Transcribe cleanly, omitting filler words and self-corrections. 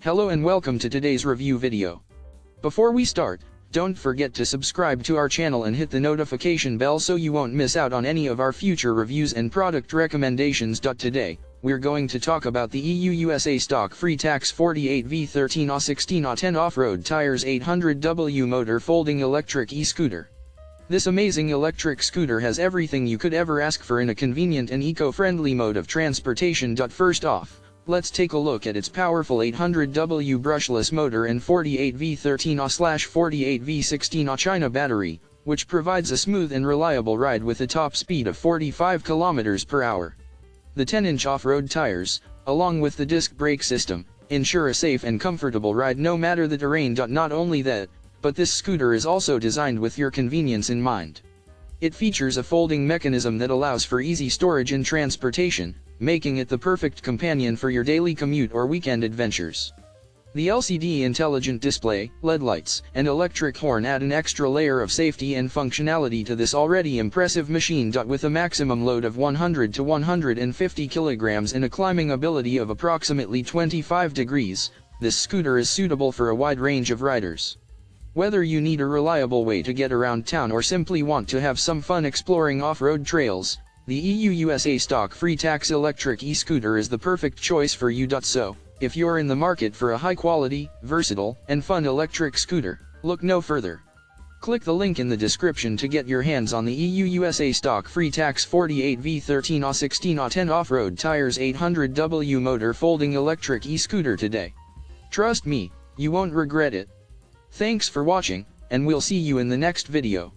Hello and welcome to today's review video. Before we start, don't forget to subscribe to our channel and hit the notification bell so you won't miss out on any of our future reviews and product recommendations. Today, we're going to talk about the EU USA stock free tax 48V 13AH 16AH off-road tires 800W motor folding electric e-scooter. This amazing electric scooter has everything you could ever ask for in a convenient and eco-friendly mode of transportation. First off, let's take a look at its powerful 800W brushless motor and 48V 13AH/48V 16AH China battery, which provides a smooth and reliable ride with a top speed of 45 km per hour. The 10-inch off-road tires, along with the disc brake system, ensure a safe and comfortable ride no matter the terrain. Not only that, but this scooter is also designed with your convenience in mind. It features a folding mechanism that allows for easy storage and transportation, making it the perfect companion for your daily commute or weekend adventures. The LCD intelligent display, LED lights, and electric horn add an extra layer of safety and functionality to this already impressive machine. With a maximum load of 100 to 150 kilograms and a climbing ability of approximately 25 degrees, this scooter is suitable for a wide range of riders. Whether you need a reliable way to get around town or simply want to have some fun exploring off-road trails, the EU USA stock free tax electric e-scooter is the perfect choice for you. So, if you're in the market for a high-quality, versatile, and fun electric scooter, look no further. Click the link in the description to get your hands on the EU USA stock free tax 48V 13AH 16AH off-road tires 800W motor folding electric e-scooter today. Trust me, you won't regret it. Thanks for watching, and we'll see you in the next video.